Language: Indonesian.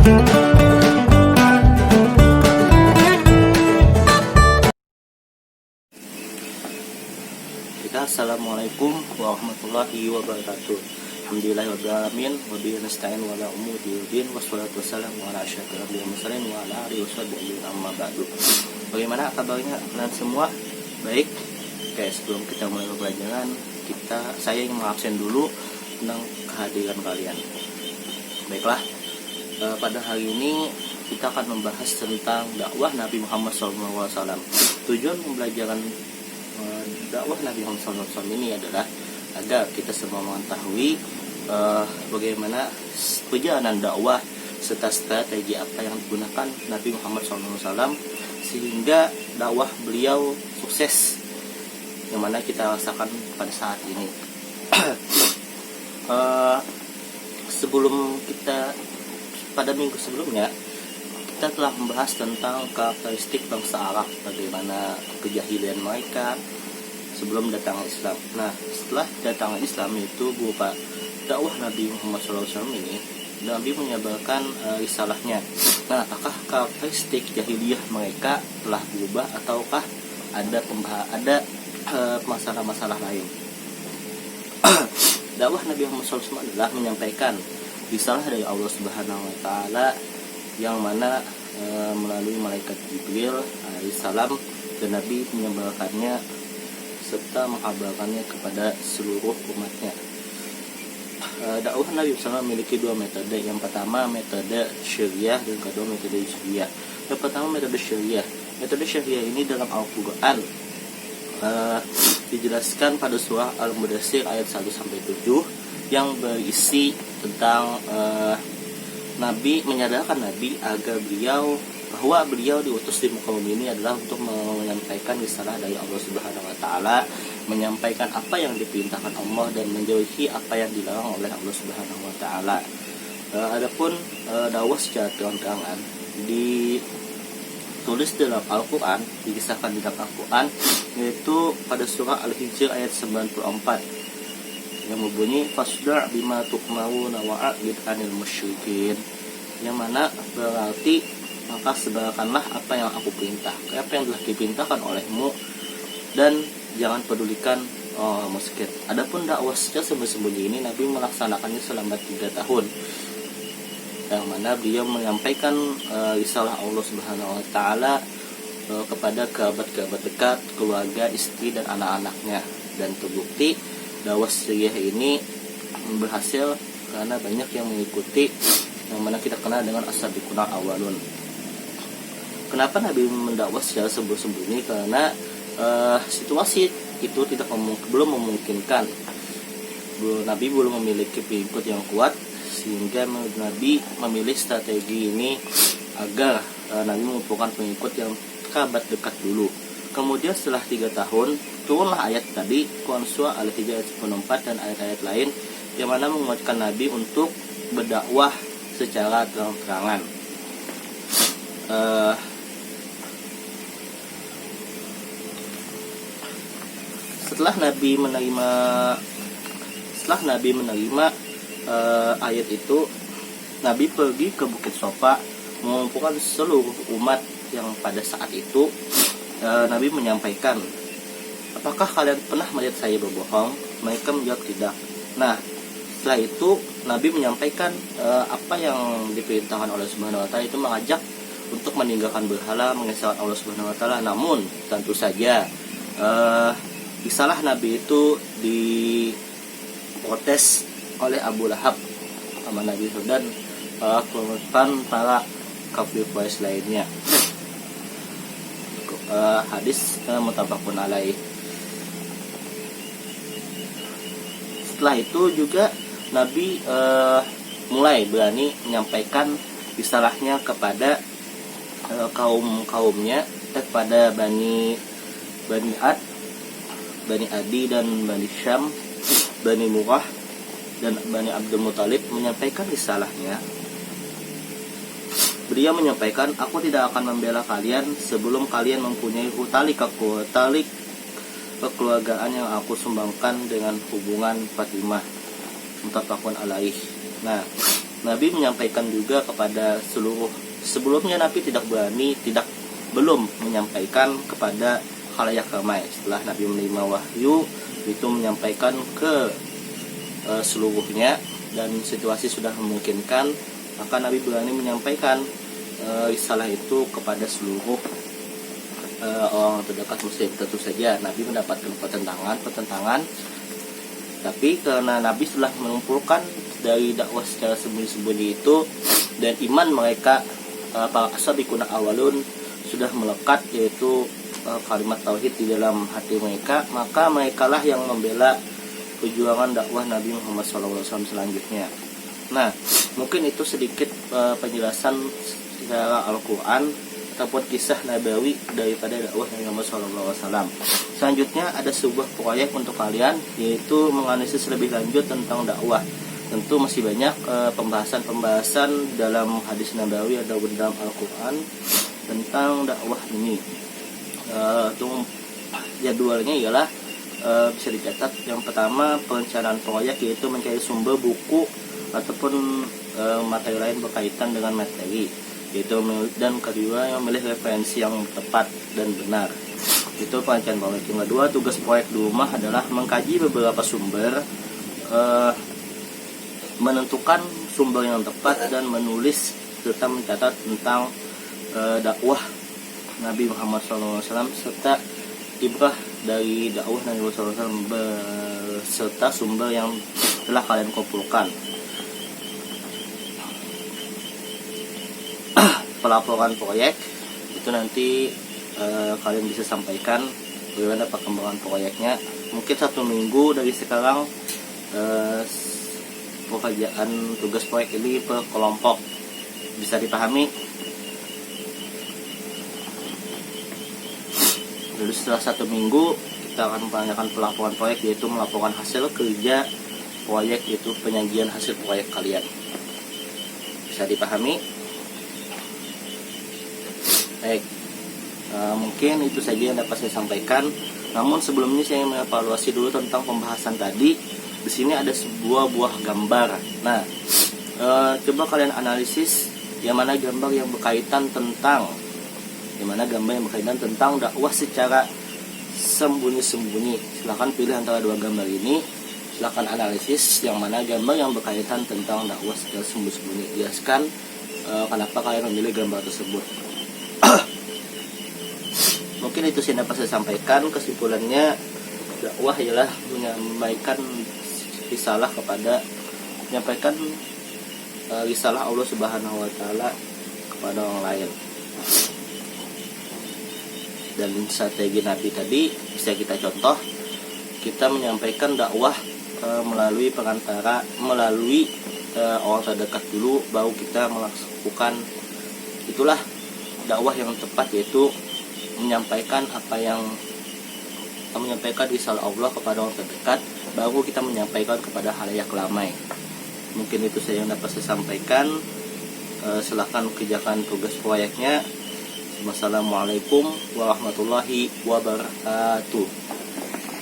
Assalamualaikum warahmatullahi wabarakatuh. Alhamdulillahirrahmanirrahim. Wa bihi nasta'in wa la umuri din wassalatu wassalamu ala asyrafil anbiya'i wal mursalin wa ala alihi washabbihi amma ba'du. Bagaimana kabarnya kalian semua? Baik. Oke, sebelum kita mulai pembelajaran, saya ingin mengabsen dulu tentang kehadiran kalian. Baiklah. Pada hari ini kita akan membahas tentang dakwah Nabi Muhammad SAW. Tujuan pembelajaran dakwah Nabi Muhammad SAW ini adalah agar kita semua mengetahui bagaimana perjalanan dakwah serta strategi apa yang digunakan Nabi Muhammad SAW sehingga dakwah beliau sukses yang mana kita rasakan pada saat ini. Sebelum kita pada minggu sebelumnya kita telah membahas tentang karakteristik bangsa Arab, bagaimana kejahilian mereka sebelum datang Islam. Nah, setelah datang Islam itu berupa dakwah Nabi Muhammad SAW ini, Nabi menyebarkan risalahnya. Nah, apakah karakteristik jahiliyah mereka telah berubah ataukah ada masalah-masalah lain? Dakwah Nabi Muhammad SAW adalah menyampaikan risalah dari Allah Subhanahu Wa Taala yang mana melalui malaikat Jibril alaihissalam, dan Nabi menyebarkannya serta mengkabarkannya kepada seluruh umatnya. Dakwah Nabi SAW memiliki dua metode. Yang pertama metode syariah dan kedua metode hijriyah. Yang pertama metode syariah. Metode syariah ini dalam Al-Quran dijelaskan pada surah Al-Mudaththir ayat 1-7 yang berisi tentang Nabi menyadarkan Nabi agar bahwa beliau diutus di muka bumi ini adalah untuk menyampaikan risalah dari Allah Subhanahu Wa Taala, menyampaikan apa yang diperintahkan Allah dan menjauhi apa yang dilarang oleh Allah Subhanahu Wa Taala. Adapun dakwah secara terang-terangan ditulis dalam Al-Quran, dikisahkan di dalam Al-Quran, yaitu pada surah Al-Hijr ayat 94 yang berbunyi fasda' bima tu'maruna wa'rid 'anil musyrikin, yang mana berarti maka sebarkanlah apa yang aku perintah, apa yang telah diperintahkan olehmu, dan jangan pedulikan musyrik. Adapun dakwah secara sembunyi-sembunyi ini Nabi melaksanakannya selama 3 tahun, yang mana beliau menyampaikan risalah Allah Subhanahu Wa Taala kepada kerabat-kerabat dekat, keluarga, istri dan anak-anaknya, dan terbukti dakwah syariah ini berhasil karena banyak yang mengikuti, yang mana kita kenal dengan as-sabiquna awalun. Kenapa Nabi mendakwah secara sembunyi-sembunyi? Karena situasi itu belum memungkinkan. Nabi belum memiliki pengikut yang kuat, sehingga Nabi memilih strategi ini agar Nabi mengumpulkan pengikut yang kerabat dekat dulu. Kemudian setelah 3 tahun turunlah ayat tadi, Quran surah Al-Hijr ayat 94 dan ayat-ayat lain yang mana menguatkan Nabi untuk berdakwah secara terang-terangan. Setelah Nabi menerima ayat itu, Nabi pergi ke Bukit Sofa mengumpulkan seluruh umat yang pada saat itu. Nabi menyampaikan, apakah kalian pernah melihat saya berbohong? Mereka menjawab tidak. Nah, setelah itu Nabi menyampaikan apa yang diperintahkan oleh Subhanahu Wa Taala, itu mengajak untuk meninggalkan berhala, mengesahkan Allah Subhanahu Wa Taala. Namun tentu saja risalah Nabi itu diprotes oleh Abu Lahab sama Nabi dan para kafir Quraisy lainnya. Hadis muttafaqun alaih. Setelah itu juga Nabi mulai berani menyampaikan risalahnya kepada kaumnya, kepada Bani Ad, Bani Adi dan Bani Syam, Bani Murrah dan Bani Abdul Muthalib, menyampaikan risalahnya. Beliau menyampaikan, aku tidak akan membela kalian sebelum kalian mempunyai tali kekeluargaan yang aku sumbangkan dengan hubungan Fatimah. Muttafaqun alaih. Nah, Nabi menyampaikan juga kepada seluruh, sebelumnya Nabi belum menyampaikan kepada khalayak ramai. Setelah Nabi menerima wahyu itu menyampaikan ke seluruhnya, dan situasi sudah memungkinkan, maka Nabi berani menyampaikan risalah itu kepada seluruh orang terdekat muslim. Tentu saja Nabi mendapatkan pertentangan, tapi karena Nabi telah mengumpulkan dari dakwah secara sembunyi-sembunyi itu, dan iman mereka para as-sabiqun awalun sudah melekat, yaitu kalimat tauhid di dalam hati mereka, maka merekalah yang membela perjuangan dakwah Nabi Muhammad SAW selanjutnya. Nah, mungkin itu sedikit penjelasan secara Al-Quran ataupun kisah nabawi daripada dakwah Nabi Muhammad SAW. Selanjutnya ada sebuah proyek untuk kalian, yaitu menganalisis lebih lanjut tentang dakwah. Tentu masih banyak pembahasan dalam hadis nabawi atau dalam Al-Quran tentang dakwah ini. Jadwalnya ialah bisa dicatat. Yang pertama, perencanaan proyek, yaitu mencari sumber buku ataupun materi lain berkaitan dengan materi, yaitu, dan kedua, yang memilih referensi yang tepat dan benar. Itu perencanaan proyek. Yang kedua, tugas proyek di rumah adalah mengkaji beberapa sumber, menentukan sumber yang tepat, dan menulis serta mencatat tentang dakwah Nabi Muhammad SAW serta ibrah dari dakwah Nabi Muhammad SAW beserta sumber yang telah kalian kumpulkan. Pelaporan proyek itu nanti kalian bisa sampaikan bagaimana perkembangan proyeknya. Mungkin 1 minggu dari sekarang pekerjaan tugas proyek ini per kelompok. Bisa dipahami? Lalu setelah 1 minggu kita akan menanyakan pelaporan proyek, yaitu melaporkan hasil kerja proyek, yaitu penyajian hasil proyek kalian. Bisa dipahami? Baik, mungkin itu saja yang dapat saya sampaikan. Namun sebelumnya saya mengevaluasi dulu tentang pembahasan tadi. Di sini ada sebuah buah gambar. Nah, coba kalian analisis yang mana gambar yang berkaitan tentang dakwah secara sembunyi-sembunyi. Silahkan pilih antara 2 gambar ini. Silahkan analisis yang mana gambar yang berkaitan tentang dakwah secara sembunyi-sembunyi. Jelaskan kenapa kalian memilih gambar tersebut. Mungkin itu sih dapat saya sampaikan. Kesimpulannya, dakwah ialah menyampaikan risalah Allah Subhanahu wa taala kepada orang lain. Dan strategi Nabi tadi bisa kita contoh. Kita menyampaikan dakwah melalui orang terdekat dulu, baru kita melakukan. Itulah dakwah yang tepat, yaitu menyampaikan risalah Allah kepada orang terdekat, baru kita menyampaikan kepada khalayak ramai. Mungkin itu saja yang dapat saya sampaikan. Silakan kerjakan tugas proyeknya. Wassalamualaikum warahmatullahi wabarakatuh.